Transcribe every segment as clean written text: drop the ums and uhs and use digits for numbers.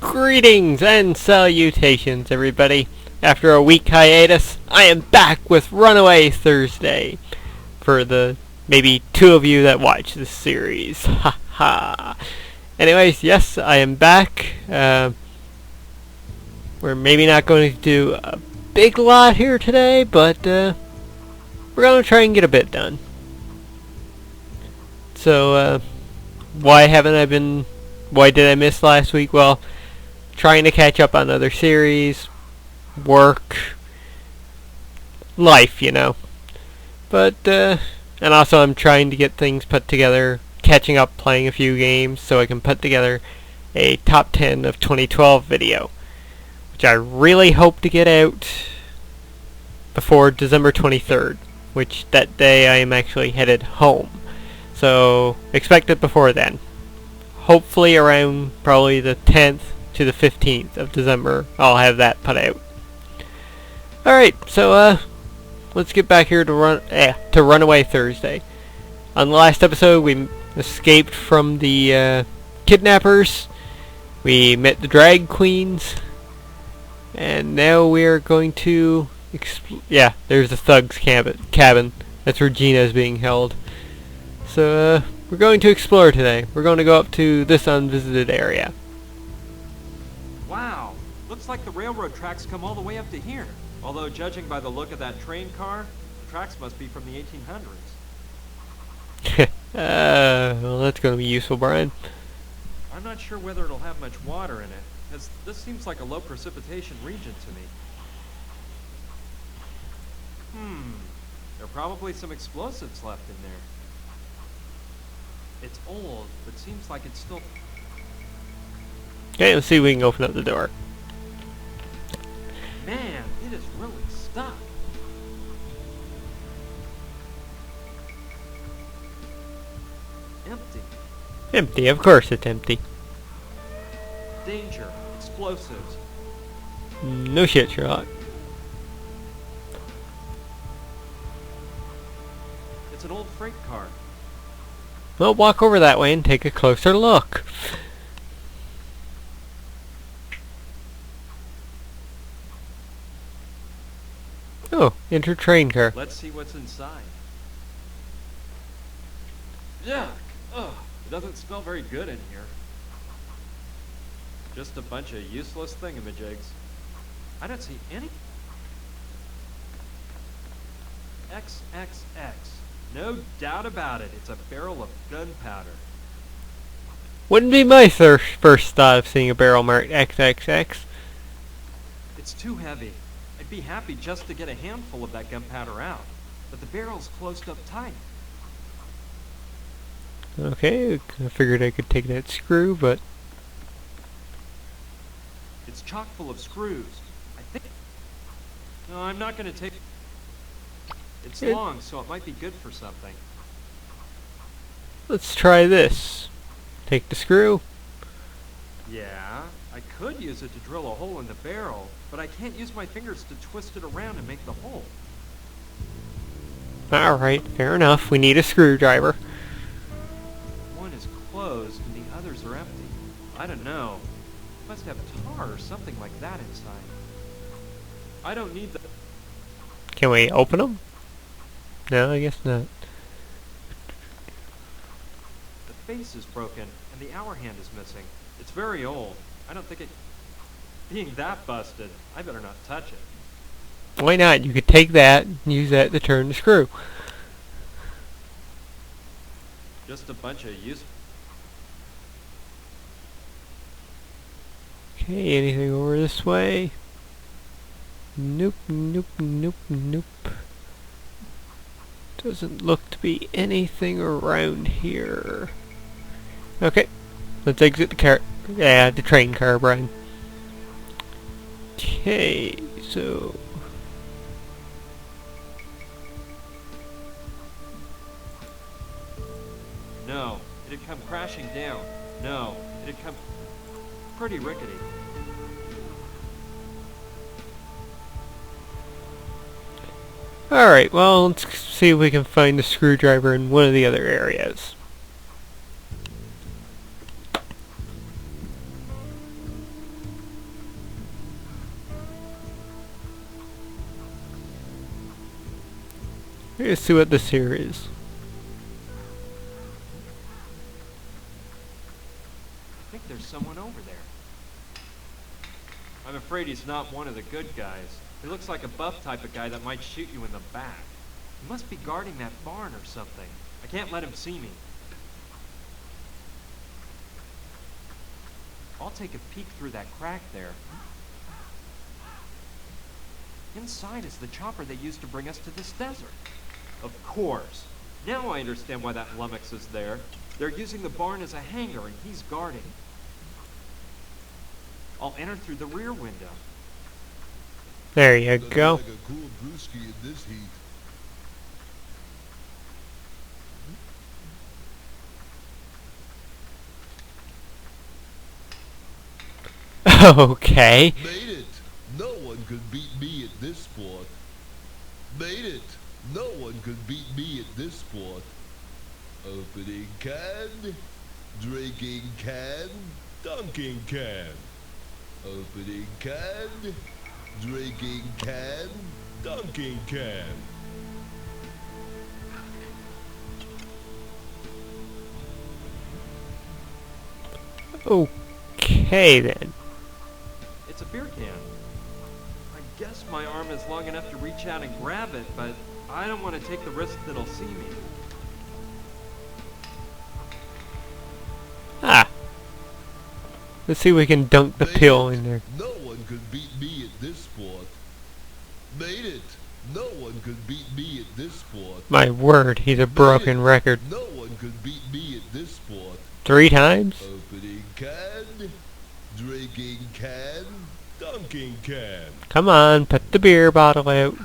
Greetings and salutations, everybody. After a week hiatus, I am back with Runaway Thursday. For the maybe two of you that watch this series. Ha ha. Anyways, yes, I am back. We're maybe not going to do a big lot here today, but we're going to try and get a bit done. So, why did I miss last week? Well, trying to catch up on other series, work, life, you know. But, and also I'm trying to get things put together, catching up playing a few games so I can put together a top 10 of 2012 video, which I really hope to get out before December 23rd, which that day I am actually headed home. So, expect it before then. Hopefully around probably the 10th to the 15th of December, I'll have that put out. Alright, so let's get back here to Runaway Thursday. On the last episode, we escaped from the kidnappers. We met the drag queens. And now we're going to there's the thug's cabin. That's where Gina is being held. So, we're going to explore today. We're going to go up to this unvisited area. Wow, looks like the railroad tracks come all the way up to here. Although, judging by the look of that train car, the tracks must be from the 1800s. Well, that's going to be useful, Brian. I'm not sure whether it'll have much water in it, as this seems like a low precipitation region to me. There are probably some explosives left in there. It's old, but seems like it's still... Okay, let's see if we can open up the door. Man, it is really stuck. Empty. Empty, of course it's empty. Danger. Explosives. No shit, Sherlock. It's an old freight car. Well, walk over that way and take a closer look. Oh, enter train car. Let's see what's inside. Yuck! Ugh, it doesn't smell very good in here. Just a bunch of useless thingamajigs. I don't see any... XXX. No doubt about it, it's a barrel of gunpowder. Wouldn't be my first thought of seeing a barrel marked XXX. It's too heavy. I'd be happy just to get a handful of that gunpowder out, but the barrel's closed up tight. Okay, I figured I could take that screw, but... It's chock full of screws. I think... No, I'm not going to take... It's long, so it might be good for something. Let's try this. Take the screw. Yeah, I could use it to drill a hole in the barrel, but I can't use my fingers to twist it around and make the hole. Alright, fair enough. We need a screwdriver. One is closed and the others are empty. I don't know. Must have tar or something like that inside. I don't need the... Can we open them? No, I guess not. The face is broken and the hour hand is missing. It's very old. I don't think it... Being that busted, I better not touch it. Why not? You could take that and use that to turn the screw. Just a bunch of use... Okay, anything over this way? Nope, nope, nope, nope. Doesn't look to be anything around here. Okay, let's exit the car. Yeah, the train car, Brian. Okay, so... No, it had come crashing down. No, it had come... pretty rickety. Alright, well, let's see if we can find the screwdriver in one of the other areas. Let's see what this here is. I think there's someone over there. I'm afraid he's not one of the good guys. He looks like a buff type of guy that might shoot you in the back. He must be guarding that barn or something. I can't let him see me. I'll take a peek through that crack there. Inside is the chopper they used to bring us to this desert. Of course. Now I understand why that lummox is there. They're using the barn as a hangar and he's guarding. I'll enter through the rear window. There you go. Like a cool brewski in this heat. Okay. Made it. No one could beat me at this sport. Made it. No one could beat me at this sport. Opening can, drinking can, dunking can. Opening can, drinking can, dunking can. Okay then. It's a beer can. I guess my arm is long enough to reach out and grab it, but I don't want to take the risk that he'll see me. Ah. Let's see if we can dunk the Made pill it. in there. No one could beat me at this sport. Made it. No one could beat me at this sport. My word, he's a Made broken it. record. No one could beat me at this sport. 3 times? Opening can, drinking can, dunking can. Come on, put the beer bottle out.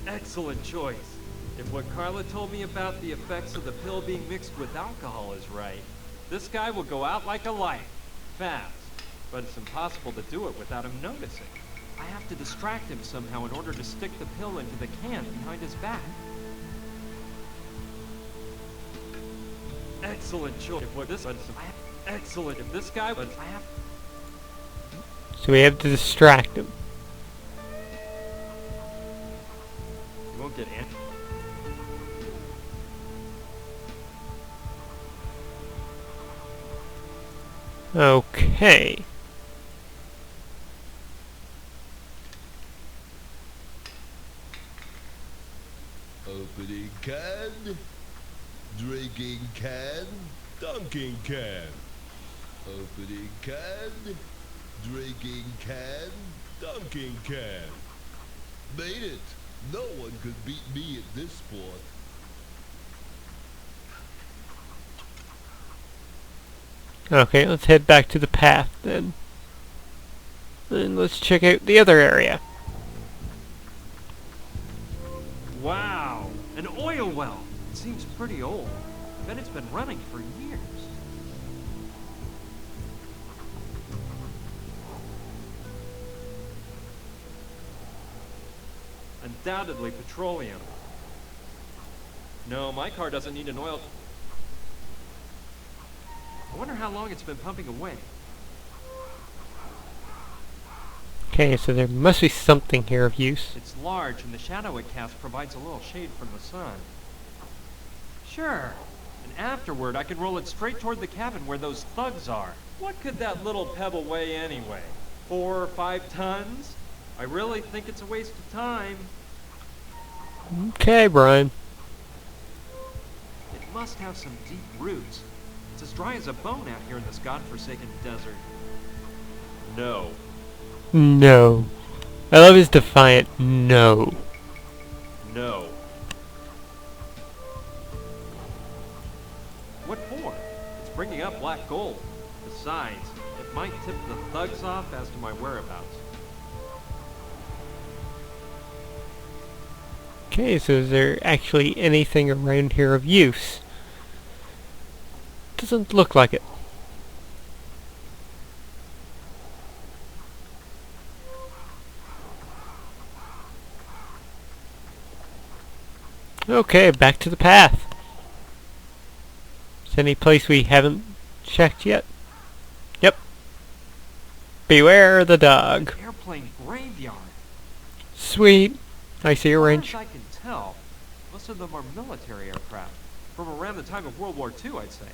Excellent choice. If what Carla told me about the effects of the pill being mixed with alcohol is right, this guy will go out like a light, fast. But it's impossible to do it without him noticing. I have to distract him somehow in order to stick the pill into the can behind his back. Excellent choice. If what this excellent. If this guy was, I have. So we have to distract him. You won't get in. Okay. Opening can, drinking can, dunking can. Opening can, drinking can, dunking can. Made it. No one could beat me at this sport. Okay, let's head back to the path then. And let's check out the other area. Wow, an oil well. It seems pretty old. I bet it's been running for years. Undoubtedly petroleum. No, my car doesn't need an oil. I wonder how long it's been pumping away. Okay, so there must be something here of use. It's large, and the shadow it casts provides a little shade from the sun. Sure. And afterward, I can roll it straight toward the cabin where those thugs are. What could that little pebble weigh anyway? 4 or 5 tons? I really think it's a waste of time. Okay, Brian. It must have some deep roots. It's as dry as a bone out here in this godforsaken desert. No. No. I love his defiant no. No. What for? It's bringing up black gold. Besides, it might tip the thugs off as to my whereabouts. Okay, so is there actually anything around here of use? Doesn't look like it. Okay, back to the path. Is there any place we haven't checked yet? Yep. Beware the dog. Airplane graveyard. Sweet. I see a As wrench. far as I can tell, most of them are military aircraft. From around the time of World War II, I'd say.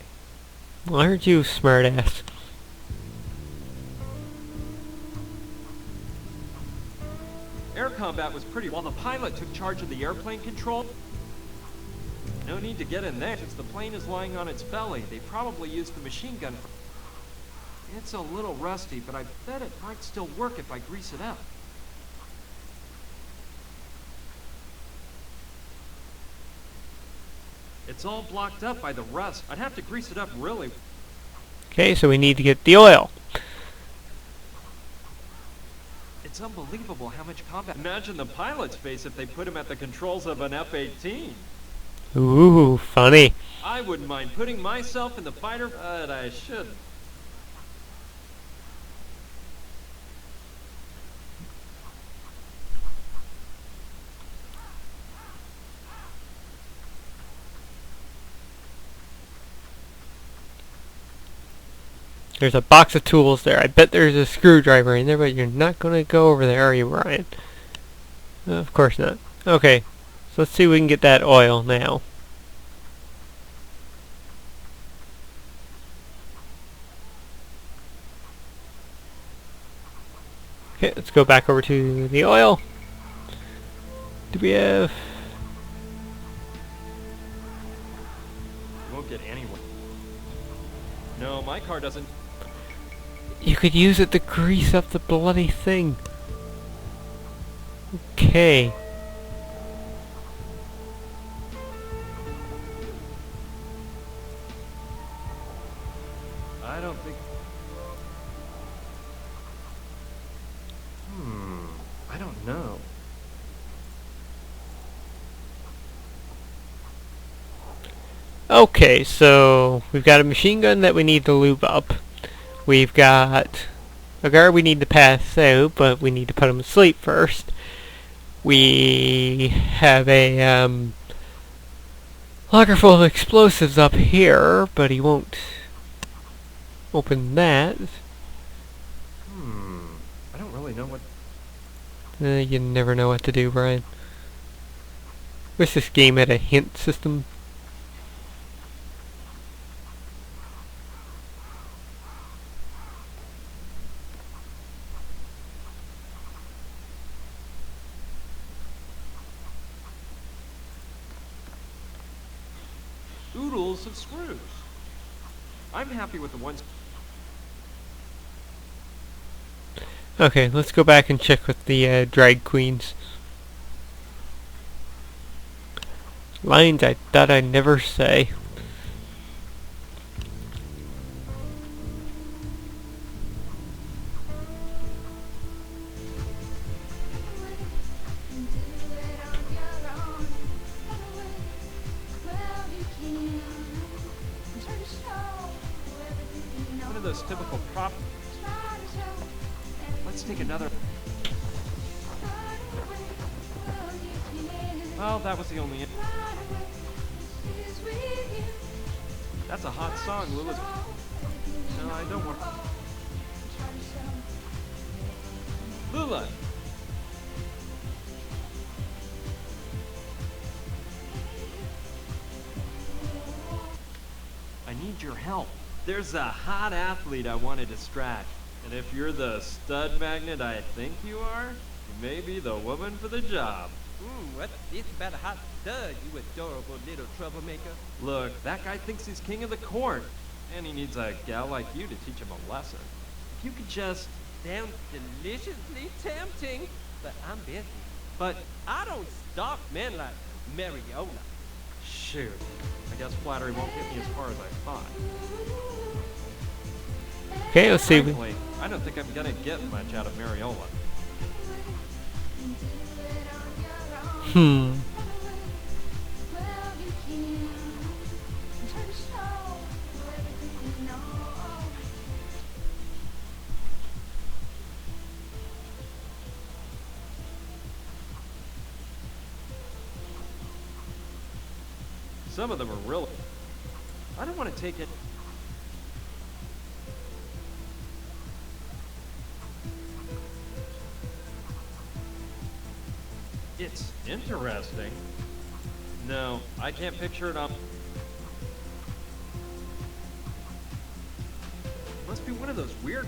Well, aren't you smartass? Air combat was pretty while the pilot took charge of the airplane control. No need to get in there since the plane is lying on its belly. They probably used the machine gun. It's a little rusty, but I bet it might still work if I grease it up. It's all blocked up by the rust. I'd have to grease it up really. Okay, so we need to get the oil. It's unbelievable how much combat. Imagine the pilot's face if they put him at the controls of an F-18. Ooh, funny. I wouldn't mind putting myself in the fighter, but I shouldn't. There's a box of tools there. I bet there's a screwdriver in there, but you're not going to go over there, are you, Ryan? Of course not. Okay, so let's see if we can get that oil now. Okay, let's go back over to the oil. Do we have... You won't get anywhere. No, my car doesn't. You could use it to grease up the bloody thing. Okay. I don't think. I don't know. Okay, so we've got a machine gun that we need to lube up. We've got a guard we need to pass out, but we need to put him to sleep first. We have a locker full of explosives up here, but he won't open that. I don't really know what. You never know what to do, Brian. Wish this game had a hint system. Oodles of screws. I'm happy with the ones. Okay, let's go back and check with the drag queens. Lines I thought I'd never say. One of those typical prop. Let's take another. Well, that was the only. That's a hot song, Lula's. No, I don't want. Lula! I need your help. There's a hot athlete I want to distract. And if you're the stud magnet I think you are, you may be the woman for the job. What's this about a hot stud, you adorable little troublemaker? Look, that guy thinks he's king of the court. And he needs a gal like you to teach him a lesson. If you could just... Sounds deliciously tempting, but I'm busy. But, I don't stalk men like Mariola. shoot. I guess flattery won't get me as far as I thought. Okay, let's see. Frankly, I don't think I'm gonna get much out of Mariola. Some of them are really... I don't want to take it... interesting. No, I can't picture it up. Must be one of those weird...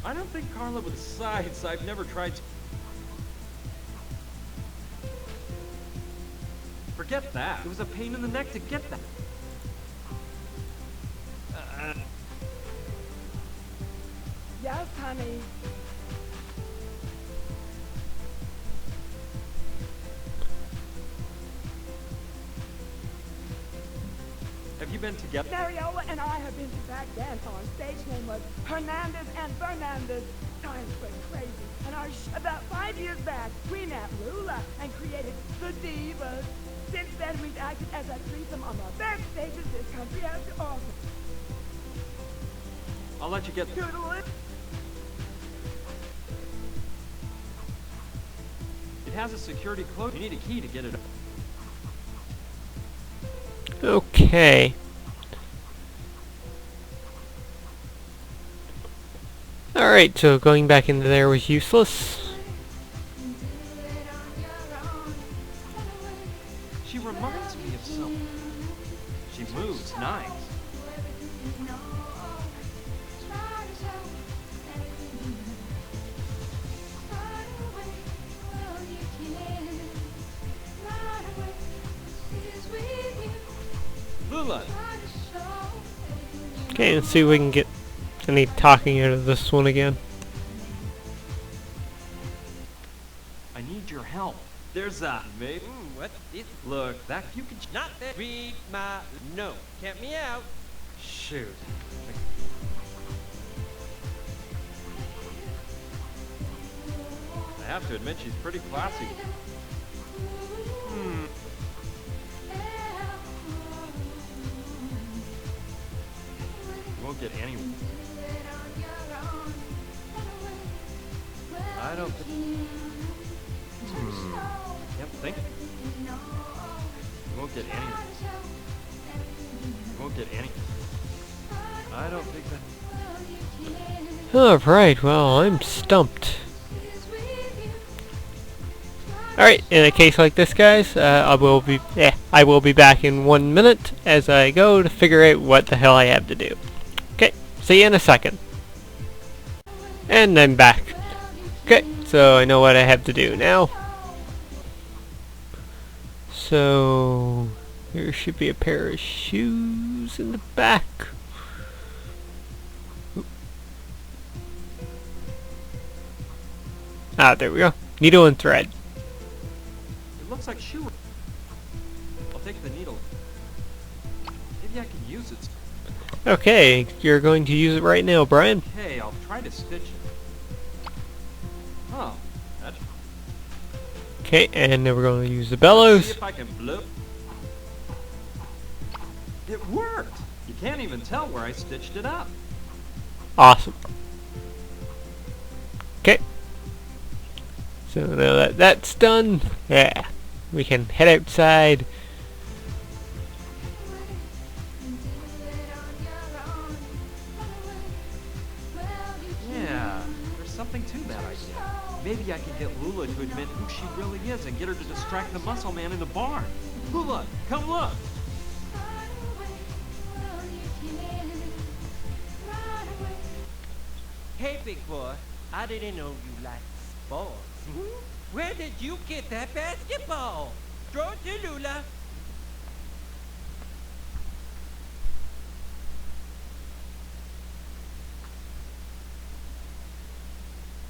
I don't think Carla with sides. I've never tried to... Forget that. It was a pain in the neck to get that. Yes, honey. Have you been together? Mariola and I have been to back dance. Our stage name was Hernandez and Fernandez. Times went crazy. And about 5 years back, we met Lula and created the Divas. Since then, we've acted as a threesome on the best stages this country has to offer. I'll let you get... Toodle it. It has a security code. You need a key to get it. Okay. Alright, so going back into there was useless. She reminds me of someone. She moves nice. Lula! Okay, let's see if we can get any talking out of this one again. I need your help. There's a... Maybe... What is... Look, that... You can... Not that... Read my... No. Count me out. Shoot. I have to admit, she's pretty classy. You won't get anywhere. I don't think... Yep, think. You won't get anywhere. You won't get any... I don't think that... Alright, well, I'm stumped. Alright, in a case like this, guys, I will be back in 1 minute as I go to figure out what the hell I have to do. Okay, see you in a second. And I'm back. Okay, so I know what I have to do now. So, there should be a pair of shoes in the back. Ah, there we go. Needle and thread. It looks like shoe. I'll take the needle. Maybe I can use it. Okay, you're going to use it right now, Brian. Okay, I'll try to stitch it. Oh, that's... Okay, and then we're going to use the See bellows. if I can blow. It worked! You can't even tell where I stitched it up. Awesome. Okay. So now that that's done, yeah, we can head outside. Yeah, there's something to that idea. Maybe I can get Lula to admit who she really is and get her to distract the muscle man in the barn. Lula, come look! Hey, big boy. I didn't know you liked sports. Where did you get that basketball? Throw it to Lula.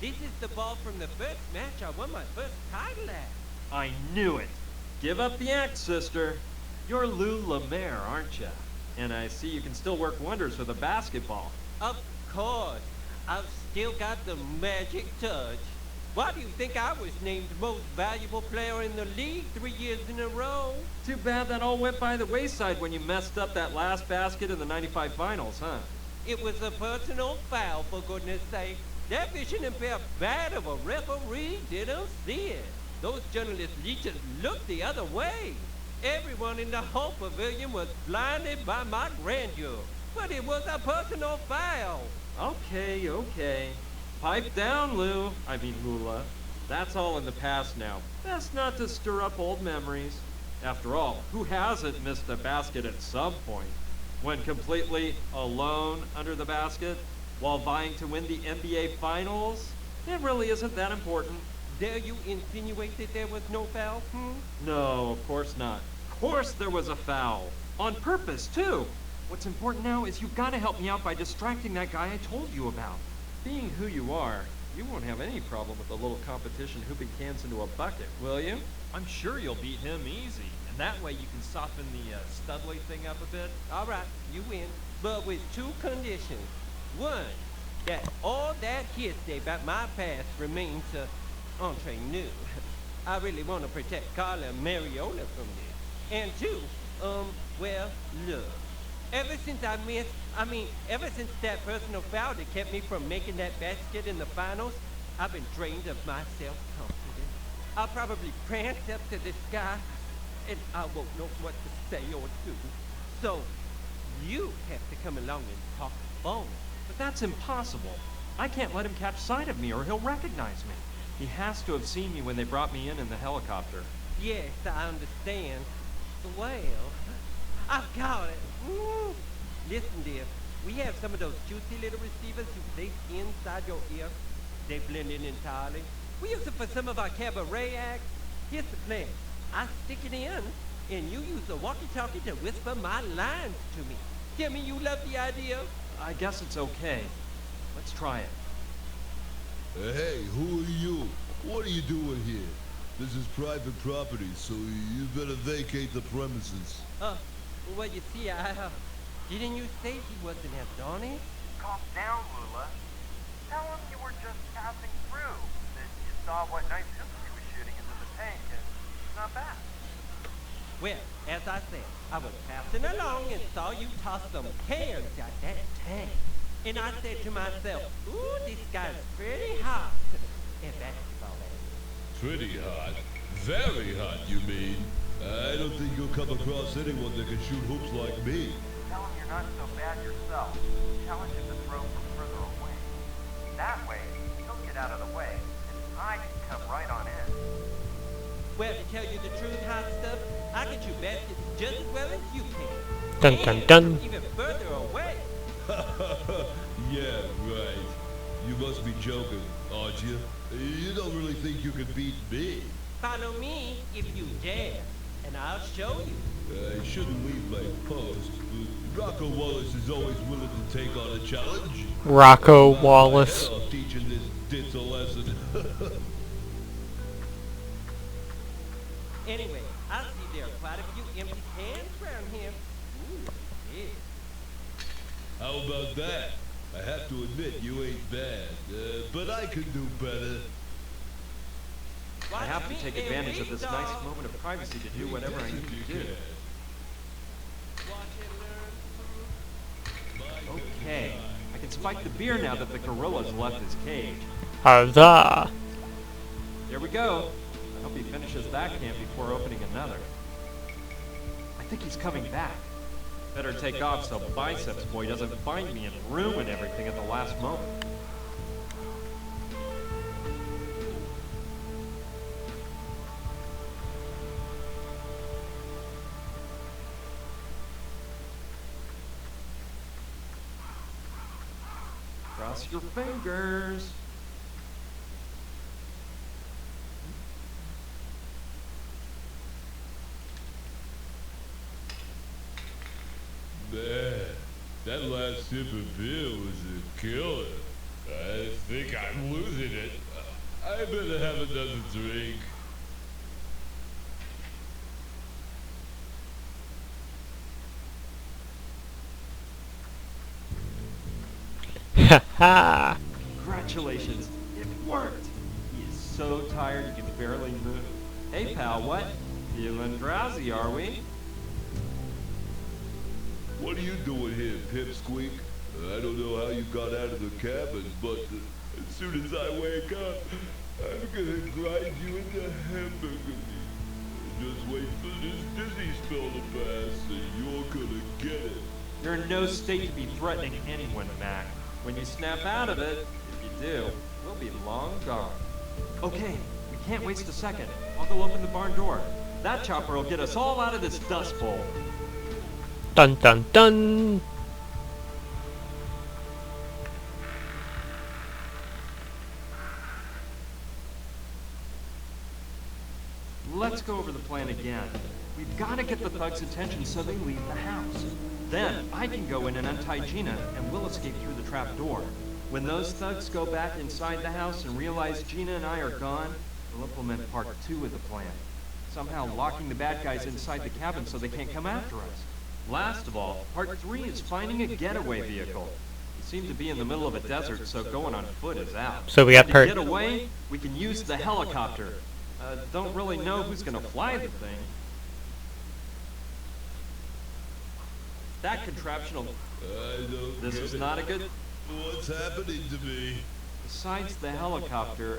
This is the ball from the first match I won my first title at. I knew it! Give up the axe, sister. You're Lou Lemaire, aren't you? And I see you can still work wonders with a basketball. Of course. I've still got the magic touch. Why do you think I was named most valuable player in the league 3 years in a row? Too bad that all went by the wayside when you messed up that last basket in the 95 finals, huh? It was a personal foul, for goodness sake. That vision impaired bad of a referee didn't see it. Those journalist leeches looked the other way. Everyone in the whole pavilion was blinded by my grandeur. But it was a personal foul. Okay, okay. Pipe down, Lou. I mean, Lula. That's all in the past now. Best not to stir up old memories. After all, who hasn't missed a basket at some point? When completely alone under the basket, while vying to win the NBA Finals? It really isn't that important. Dare you insinuate that there was no foul? No, of course not. Of course there was a foul. On purpose, too. What's important now is you've got to help me out by distracting that guy I told you about. Being who you are, you won't have any problem with a little competition hooping cans into a bucket, will you? I'm sure you'll beat him easy, and that way you can soften the Studley thing up a bit. All right, you win, but with two conditions. One, that all that hearsay about my past remains entre nous. I really want to protect Carla and Mariona from this. And two, well, look. Ever since ever since that personal foul that kept me from making that basket in the finals, I've been drained of my self-confidence. I'll probably prance up to the sky, and I won't know what to say or do. So, you have to come along and talk phone. But that's impossible. I can't let him catch sight of me or he'll recognize me. He has to have seen me when they brought me in the helicopter. Yes, I understand. Well, I've got it. Ooh. Listen, dear, we have some of those juicy little receivers you place inside your ear. They blend in entirely. We use it for some of our cabaret acts. Here's the plan. I stick it in, and you use the walkie-talkie to whisper my lines to me. Tell me you love the idea? I guess it's okay. Let's try it. Hey, who are you? What are you doing here? This is private property, so you better vacate the premises. Well, you see, didn't you say he wasn't as Donnie? Calm down, Lula. Tell him you were just passing through, that you saw what nice hoops he was shooting into the tank, and it's not bad. Well, as I said, I was passing along and saw you toss some cans at that tank. And I said to myself, ooh, this guy's pretty hot. And basketball, Pretty hot. Very hot, you mean? I don't think you'll come across anyone that can shoot hoops like me. Tell him you're not so bad yourself. Challenge him to throw from further away. That way, he'll get out of the way, and I can come right on in. Well, to tell you the truth, hot stuff, I can shoot baskets just as well as you can. Dun dun dun. Even further away. Yeah, right. You must be joking, aren't you? You don't really think you can beat me? Follow me if you dare, and I'll show you. I shouldn't leave my post, but Rocco Wallace is always willing to take on a challenge. Rocco Wallace. Hell, teaching this ditz a lesson. Anyway, I see there are quite a few empty cans around here. Ooh, yeah. How about that? I have to admit, you ain't bad, but I can do better. I have to take advantage of this nice moment of privacy to do whatever I need to do. Okay, I can spike the beer now that the gorilla's left his cage. Huzzah! There we go. I hope he finishes that can before opening another. I think he's coming back. Better take off so Biceps Boy doesn't find me and ruin everything at the last moment. Cross your fingers. Man, that last sip of beer was a killer. I think I'm losing it. I better have another drink. Ha ha! Congratulations, it worked. He is so tired he can barely move. Hey pal, what? Feeling drowsy, are we? What are you doing here, Pipsqueak? I don't know how you got out of the cabin, but as soon as I wake up, I'm gonna grind you into hamburger meat. Just wait for this dizzy spell to pass, and you're gonna get it. You're in no state to be threatening anyone, Mac. When you snap out of it, if you do, we'll be long gone. Okay, Can't waste a second. I'll go open the barn door. That chopper will get us all out of this dust bowl. Dun dun dun! Let's go over the plan again. We've got to get the thugs' attention so they leave the house. Then I can go in and untie Gina, and we'll escape through the trap door. When those thugs go back inside the house and realize Gina and I are gone, we'll implement part 2 of the plan. Somehow locking the bad guys inside the cabin so they can't come after us. Last of all, part 3 is finding a getaway vehicle. We seem to be in the middle of a desert, so going on foot is out. So we got To part. get away, we can use the helicopter. Don't really know who's gonna fly the thing. That contraption will... I don't This get is it. not a good... What's happening to me? Besides the helicopter,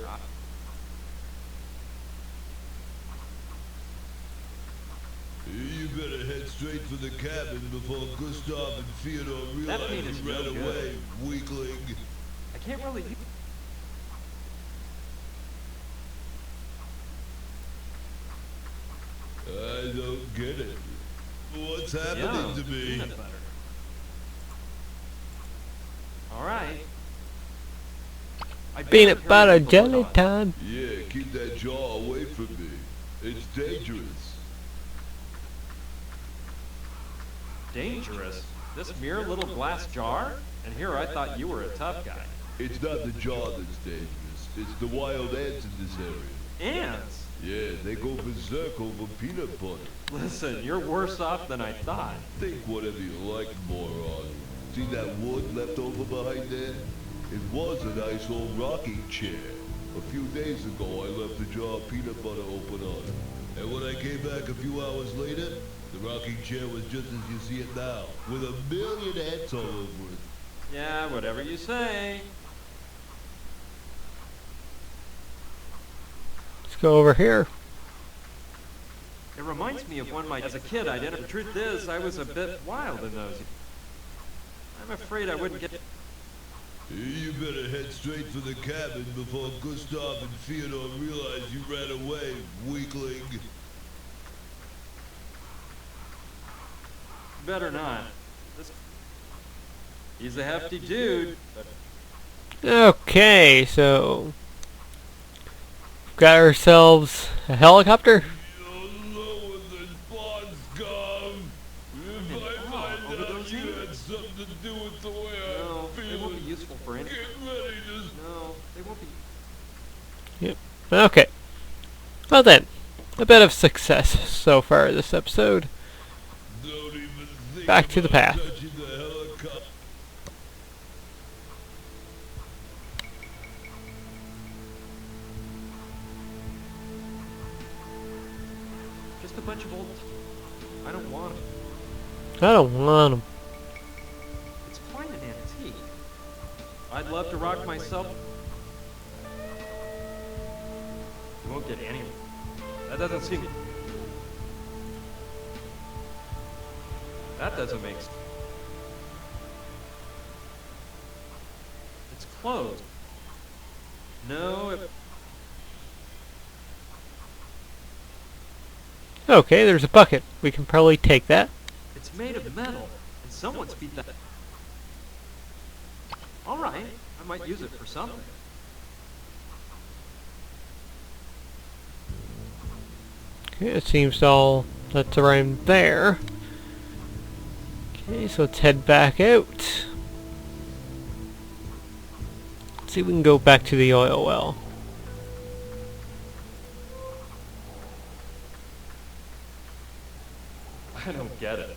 You better head straight for the cabin before Gustav and Theodore That realize mean is you ran no good. away, weakling. I can't really... I don't get it. What's happening Yeah, to me? peanut butter. All right. I better Peanut hurry butter up and jelly look on. time. Yeah, keep that jaw away from me. It's dangerous. Dangerous? This mere little glass jar? And here I thought you were a tough guy. It's not the jaw that's dangerous. It's the wild ants in this area. Ants? Yeah, they go berserk over peanut butter. Listen, you're worse off than I thought. Think whatever you like, moron. See that wood left over behind there? It was a nice old rocking chair. A few days ago, I left the jar of peanut butter open on it. And when I came back a few hours later, the rocking chair was just as you see it now, with 1,000,000 ants all over it. Yeah, whatever you say. Let's go over here. It reminds me of when as a kid I did it. The truth is, I was a bit wild in those. I'm afraid I wouldn't get... You better head straight for the cabin before Gustav and Theodore realize you ran away, weakling. Better not. He's a hefty dude, but Okay, so we've got ourselves a helicopter. You'll know when the bonds come. If I find over out those you ants? had something to do with the way no, I'm they won't be feeling, useful for anything. get ready to... No, they won't be... Okay. Well then, a bit of success so far this episode. Don't even think Back to the about path. touching the helicopter. Just a bunch of old... I don't want them. I don't want them. It's quite an antique. I'd love to rock myself. You won't get any... That doesn't seem... That doesn't make sense. It's closed. No, it... Okay, there's a bucket. We can probably take that. It's made of metal, and someone's beat that... Alright, I might use it for something. Okay, it seems all that's around there. Okay, so let's head back out. Let's see if we can go back to the oil well. I don't get it.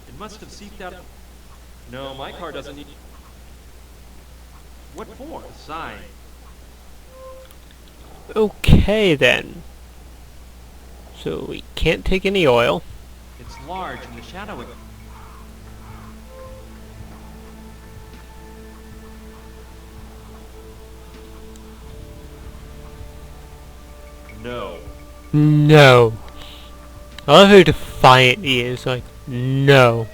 It must have seeped out... No, my car doesn't need... What for? A sign. Okay then. So we can't take any oil. It's large and the shadow... No. No. I love how defiant he is. Like, no.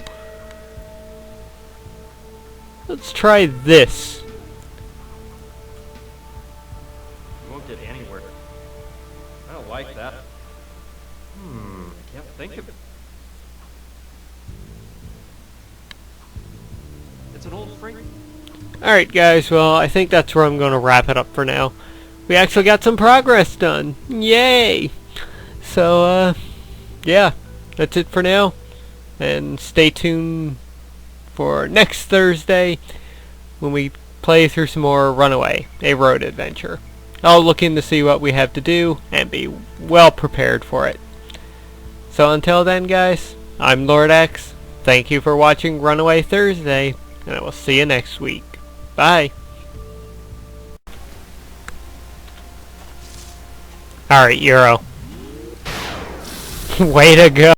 Let's try this. like that. I can't think of it. It's an old freight. Alright guys, well I think that's where I'm going to wrap it up for now. We actually got some progress done. Yay! So, yeah, that's it for now. And stay tuned for next Thursday when we play through some more Runaway, a road adventure. I'll look in to see what we have to do and be well prepared for it. So until then guys, I'm Lord X. Thank you for watching Runaway Thursday, and I will see you next week. Bye. Alright, Euro. Way to go.